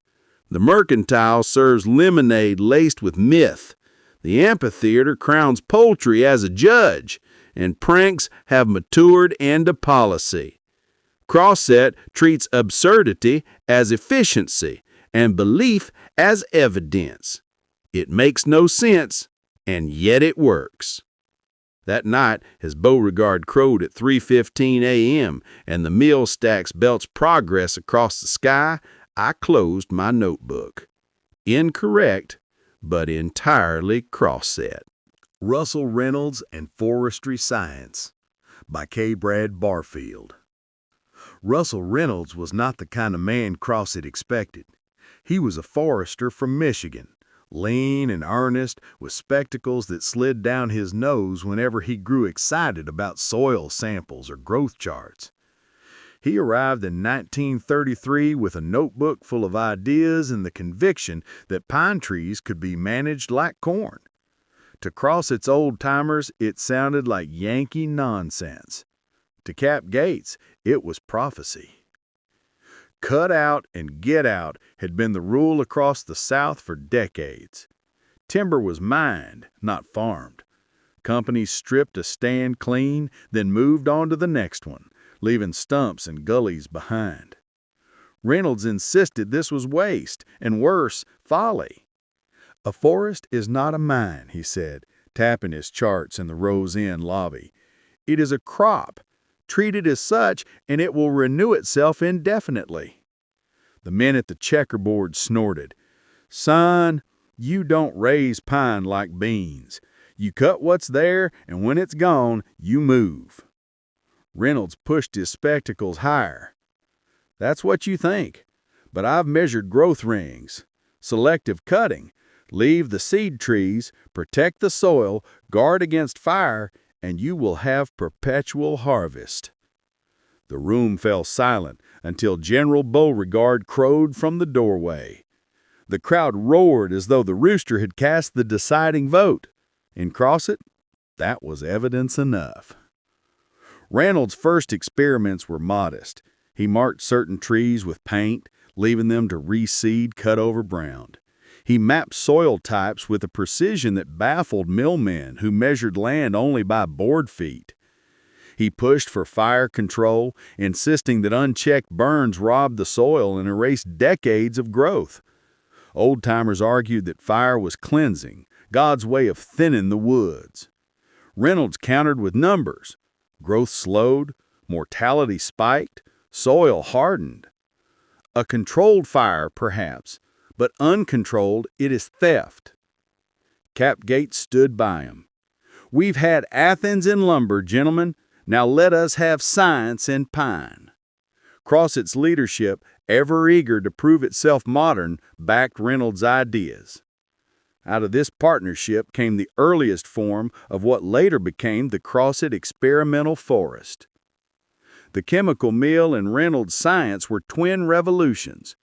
The mercantile serves lemonade laced with myth. The amphitheater crowns poultry as a judge, and pranks have matured into policy. Crossett treats absurdity as efficiency and belief as evidence. It makes no sense, and yet it works. That night, as Beauregard crowed at 3:15 a.m. and the mill stacks belched progress across the sky, I closed my notebook. Incorrect, but entirely Crossett. Russell Reynolds and Forestry Science by K. Brad Barfield. Russell Reynolds was not the kind of man Crossett expected. He was a forester from Michigan, lean and earnest, with spectacles that slid down his nose whenever he grew excited about soil samples or growth charts. He arrived in 1933 with a notebook full of ideas and the conviction that pine trees could be managed like corn. To Crossett's old-timers, it sounded like Yankee nonsense. To Cap Gates, it was prophecy. Cut out and get out had been the rule across the South for decades. Timber was mined, not farmed. Companies stripped a stand clean, then moved on to the next one, leaving stumps and gullies behind. Reynolds insisted this was waste, and worse, folly. "A forest is not a mine," he said, tapping his charts in the Rose Inn lobby. "It is a crop. Treat it as such, and it will renew itself indefinitely." The men at the checkerboard snorted. "Son, you don't raise pine like beans. You cut what's there, and when it's gone, you move." Reynolds pushed his spectacles higher. "That's what you think, but I've measured growth rings. Selective cutting. Leave the seed trees, protect the soil, guard against fire, and you will have perpetual harvest." The room fell silent until General Beauregard crowed from the doorway. The crowd roared as though the rooster had cast the deciding vote. In Crossett, that was evidence enough. Reynolds' first experiments were modest. He marked certain trees with paint, leaving them to reseed cut over ground. He mapped soil types with a precision that baffled millmen who measured land only by board feet. He pushed for fire control, insisting that unchecked burns robbed the soil and erased decades of growth. Old-timers argued that fire was cleansing, God's way of thinning the woods. Reynolds countered with numbers. Growth slowed, mortality spiked, soil hardened. A controlled fire, perhaps, but uncontrolled, it is theft. Cap Gates stood by him. We've had Athens in lumber, gentlemen. Now let us have science in pine. Crossett's leadership, ever eager to prove itself modern, backed Reynolds' ideas. Out of this partnership came the earliest form of what later became the Crossett Experimental Forest. The chemical mill and Reynolds' science were twin revolutions.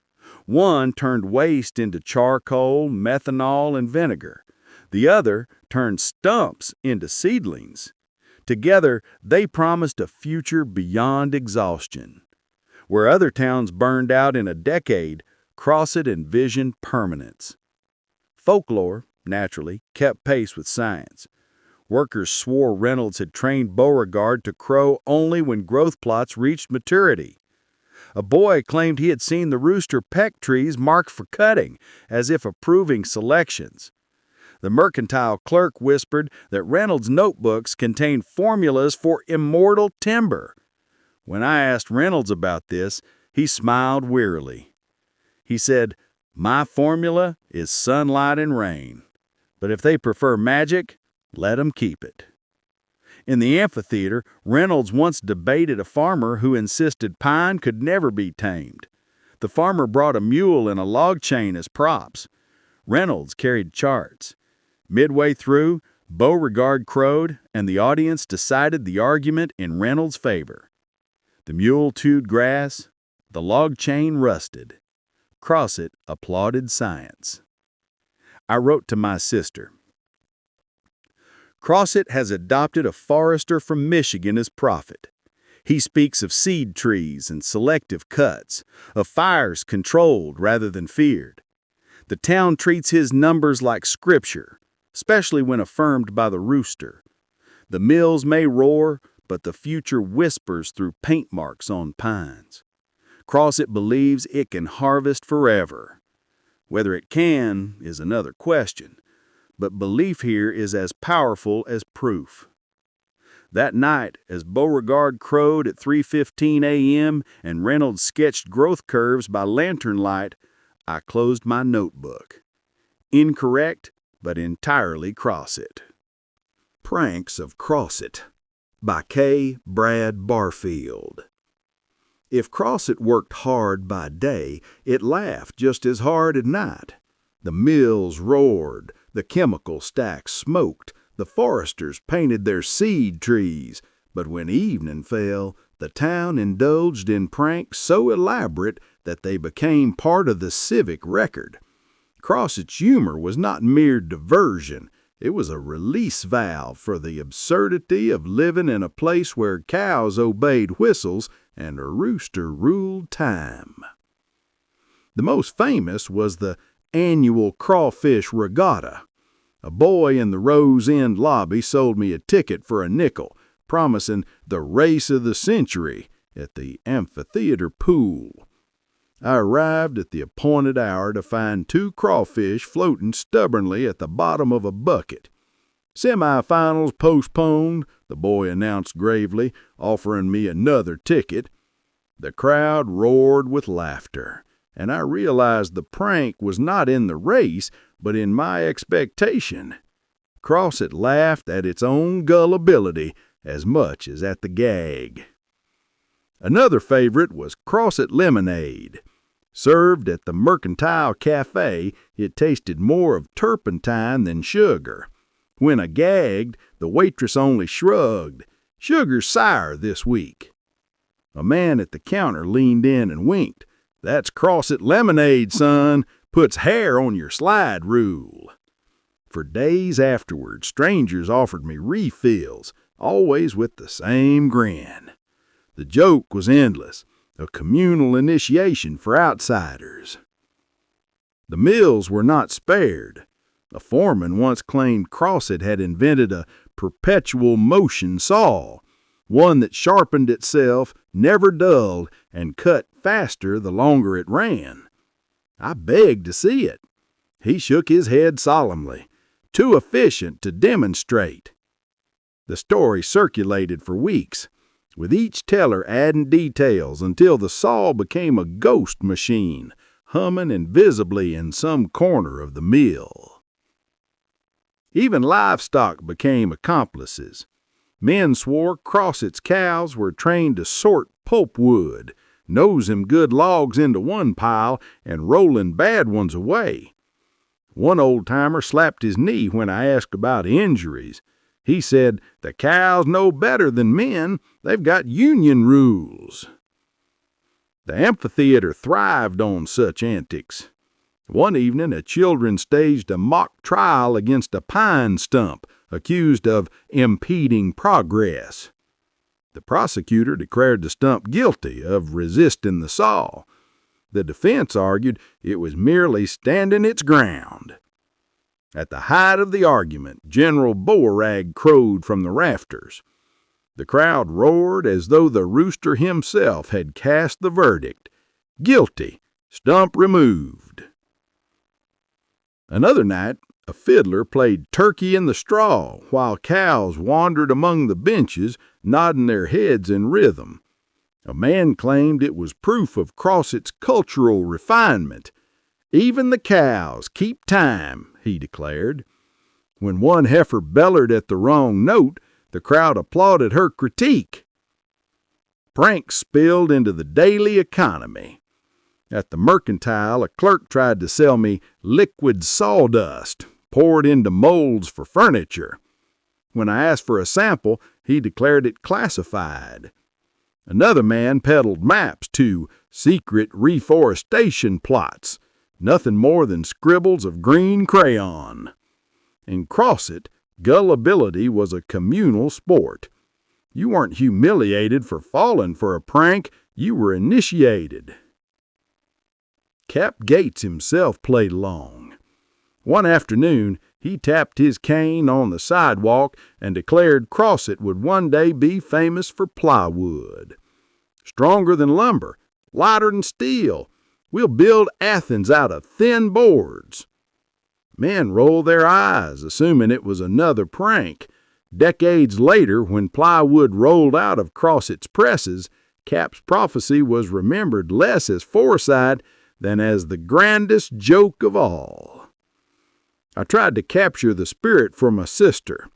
One turned waste into charcoal, methanol, and vinegar. The other turned stumps into seedlings. Together, they promised a future beyond exhaustion. Where other towns burned out in a decade, Crossett envisioned permanence. Folklore, naturally, kept pace with science. Workers swore Reynolds had trained Beauregard to crow only when growth plots reached maturity. A boy claimed he had seen the rooster peck trees marked for cutting, as if approving selections. The mercantile clerk whispered that Reynolds' notebooks contained formulas for immortal timber. When I asked Reynolds about this, he smiled wearily. He said, "My formula is sunlight and rain, but if they prefer magic, let 'em keep it." In the amphitheater, Reynolds once debated a farmer who insisted pine could never be tamed. The farmer brought a mule and a log chain as props. Reynolds carried charts. Midway through, Beauregard crowed, and the audience decided the argument in Reynolds' favor. The mule chewed grass, the log chain rusted. Crossett applauded science. I wrote to my sister. Crossett has adopted a forester from Michigan as prophet. He speaks of seed trees and selective cuts, of fires controlled rather than feared. The town treats his numbers like scripture, especially when affirmed by the rooster. The mills may roar, but the future whispers through paint marks on pines. Crossett believes it can harvest forever. Whether it can is another question, but belief here is as powerful as proof. That night, as Beauregard crowed at 3:15 a.m. and Reynolds sketched growth curves by lantern light, I closed my notebook. Incorrect, but entirely Crossett. Pranks of Crossett by K. Brad Barfield. If Crossett worked hard by day, it laughed just as hard at night. The mills roared, the chemical stacks smoked, the foresters painted their seed trees, but when evening fell, the town indulged in pranks so elaborate that they became part of the civic record. Crossett's humor was not mere diversion. It was a release valve for the absurdity of living in a place where cows obeyed whistles and a rooster ruled time. The most famous was the annual crawfish regatta. A boy in the Rose End lobby sold me a ticket for a nickel, promising the race of the century at the amphitheater pool. I arrived at the appointed hour to find 2 crawfish floating stubbornly at the bottom of a bucket. "Semifinals postponed," the boy announced gravely, offering me another ticket. The crowd roared with laughter, and I realized the prank was not in the race, but in my expectation. Crossett laughed at its own gullibility as much as at the gag. Another favorite was Crossett lemonade. Served at the Mercantile Cafe, it tasted more of turpentine than sugar. When I gagged, the waitress only shrugged. "Sugar's sour this week." A man at the counter leaned in and winked. "That's Crossett lemonade, son. Puts hair on your slide rule." For days afterward, strangers offered me refills, always with the same grin. The joke was endless. a communal initiation for outsiders. The mills were not spared. A foreman once claimed Crossett had invented a perpetual motion saw, one that sharpened itself, never dulled, and cut faster the longer it ran. I begged to see it. He shook his head solemnly, too efficient to demonstrate. The story circulated for weeks, with each teller adding details until the saw became a ghost machine, humming invisibly in some corner of the mill. Even livestock became accomplices. Men swore Crossett's cows were trained to sort pulpwood, nosing good logs into one pile and rolling bad ones away. One old-timer slapped his knee when I asked about injuries. He said, "The cows know better than men. They've got union rules." The amphitheater thrived on such antics. One evening, a children staged a mock trial against a pine stump, accused of impeding progress. The prosecutor declared the stump guilty of resisting the saw. The defense argued it was merely standing its ground. At the height of the argument, General Boerag crowed from the rafters. The crowd roared as though the rooster himself had cast the verdict. Guilty, stump removed. Another night, a fiddler played turkey in the straw while cows wandered among the benches, nodding their heads in rhythm. A man claimed it was proof of Crossett's cultural refinement. "Even the cows keep time," he declared. When one heifer bellered at the wrong note, the crowd applauded her critique. Pranks spilled into the daily economy. At the mercantile, a clerk tried to sell me liquid sawdust, poured into molds for furniture. When I asked for a sample, he declared it classified. Another man peddled maps to secret reforestation plots, nothing more than scribbles of green crayon. In Crossett, gullibility was a communal sport. You weren't humiliated for falling for a prank, you were initiated. Cap Gates himself played along. One afternoon, he tapped his cane on the sidewalk and declared Crossett would one day be famous for plywood. "Stronger than lumber, lighter than steel. We'll build Athens out of thin boards." Men rolled their eyes, assuming it was another prank. Decades later, when plywood rolled out of Crossett's presses, Cap's prophecy was remembered less as foresight than as the grandest joke of all. I tried to capture the spirit for my sister.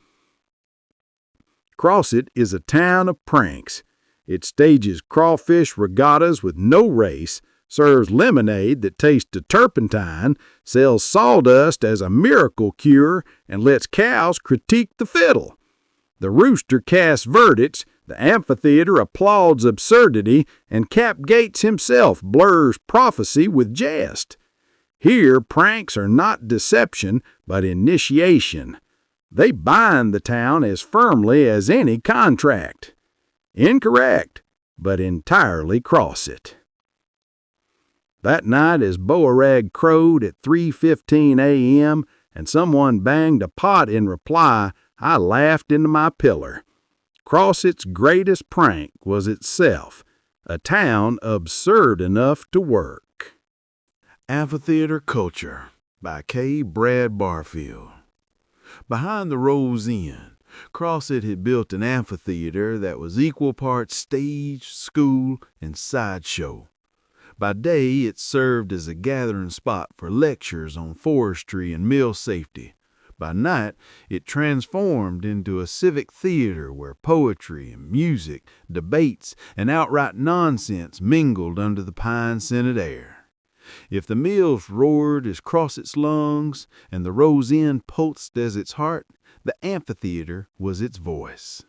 Crossett is a town of pranks. It stages crawfish regattas with no race, serves lemonade that tastes of turpentine, sells sawdust as a miracle cure, and lets cows critique the fiddle. The rooster casts verdicts, the amphitheater applauds absurdity, and Cap Gates himself blurs prophecy with jest. Here, pranks are not deception, but initiation. They bind the town as firmly as any contract. Incorrect, but entirely Crossett. That night, as Boerag crowed at 3:15 a.m. and someone banged a pot in reply, I laughed into my pillar. Crossett's greatest prank was itself, a town absurd enough to work. Amphitheater Culture by K. Brad Barfield. Behind the Rose Inn, Crossett had built an amphitheater that was equal parts stage, school, and sideshow. By day, it served as a gathering spot for lectures on forestry and mill safety. By night, it transformed into a civic theater where poetry and music, debates, and outright nonsense mingled under the pine-scented air. If the mills roared as Crossett's lungs and the Rose Inn pulsed as its heart, the amphitheater was its voice.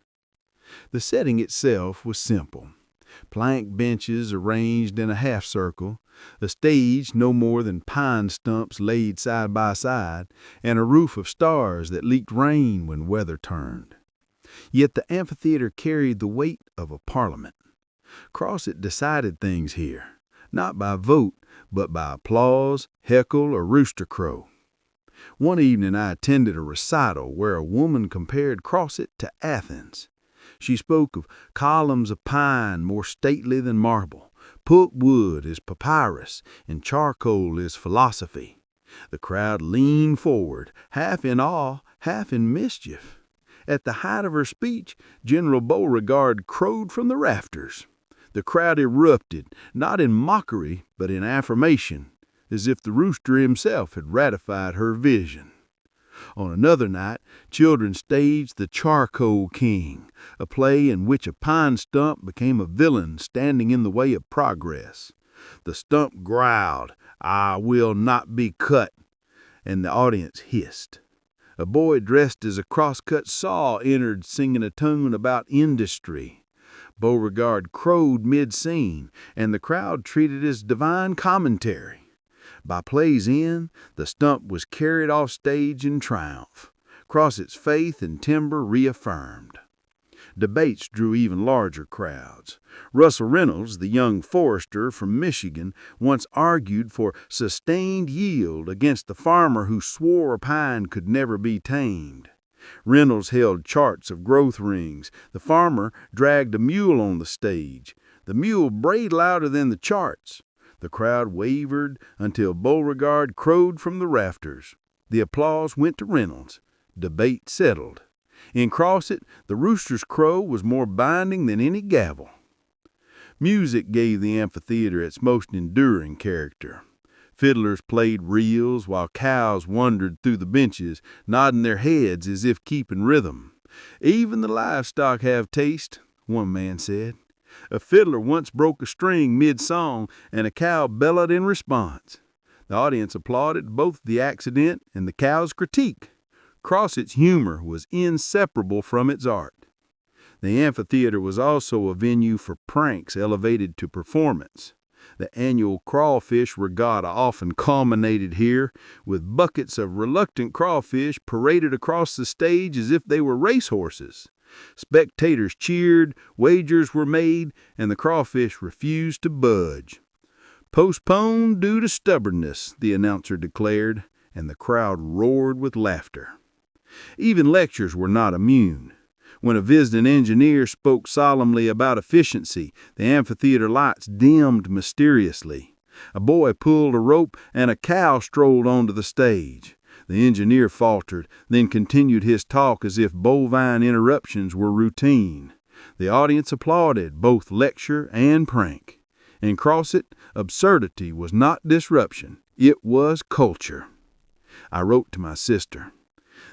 The setting itself was simple. Plank benches arranged in a half circle, a stage no more than pine stumps laid side by side, and a roof of stars that leaked rain when weather turned. Yet the amphitheater carried the weight of a parliament. Crossett decided things here, not by vote, but by applause, heckle, or rooster crow. One evening I attended a recital where a woman compared Crossett to Athens. She spoke of columns of pine more stately than marble, pulp wood is papyrus, and charcoal is philosophy. The crowd leaned forward, half in awe, half in mischief. At the height of her speech, General Beauregard crowed from the rafters. The crowd erupted, not in mockery, but in affirmation, as if the rooster himself had ratified her vision. On another night, children staged The Charcoal King, a play in which a pine stump became a villain standing in the way of progress. The stump growled, "I will not be cut," and the audience hissed. A boy dressed as a crosscut saw entered singing a tune about industry. Beauregard crowed mid-scene, and the crowd treated it as divine commentary. By play's end, the stump was carried off stage in triumph, Crossett's faith and timber reaffirmed. Debates drew even larger crowds. Russell Reynolds, the young forester from Michigan, once argued for sustained yield against the farmer who swore a pine could never be tamed. Reynolds held charts of growth rings. The farmer dragged a mule on the stage. The mule brayed louder than the charts. The crowd wavered until Beauregard crowed from the rafters. The applause went to Reynolds. Debate settled. In Crossett, the rooster's crow was more binding than any gavel. Music gave the amphitheater its most enduring character. Fiddlers played reels while cows wandered through the benches, nodding their heads as if keeping rhythm. "Even the livestock have taste," one man said. A fiddler once broke a string mid-song, and a cow bellowed in response. The audience applauded both the accident and the cow's critique. Crossett's humor was inseparable from its art. The amphitheater was also a venue for pranks elevated to performance. The annual crawfish regatta often culminated here, with buckets of reluctant crawfish paraded across the stage as if they were racehorses. Spectators cheered, wagers were made, and the crawfish refused to budge. "Postponed due to stubbornness," the announcer declared, and the crowd roared with laughter. Even lectures were not immune. When a visiting engineer spoke solemnly about efficiency, the amphitheater lights dimmed mysteriously. A boy pulled a rope, and a cow strolled onto the stage. The engineer faltered, then continued his talk as if bovine interruptions were routine. The audience applauded both lecture and prank. In Crossett, absurdity was not disruption, it was culture. I wrote to my sister.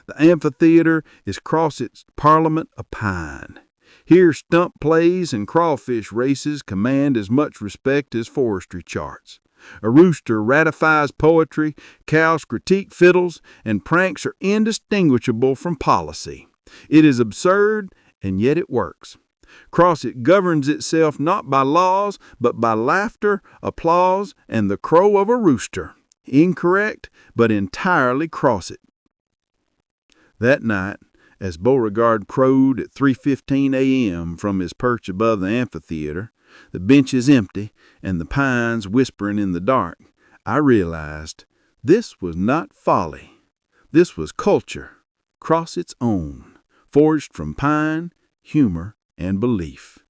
The amphitheater is Crossett's Parliament of Pine. Here stump plays and crawfish races command as much respect as forestry charts. A rooster ratifies poetry, cows critique fiddles, and pranks are indistinguishable from policy. It is absurd, and yet it works. Crossett governs itself not by laws, but by laughter, applause, and the crow of a rooster. Incorrect, but entirely Crossett. That night, as Beauregard crowed at 3:15 a.m. from his perch above the amphitheater, the benches empty and the pines whispering in the dark, I realized this was not folly. This was culture, Crossett's own, forged from pine, humor, and belief.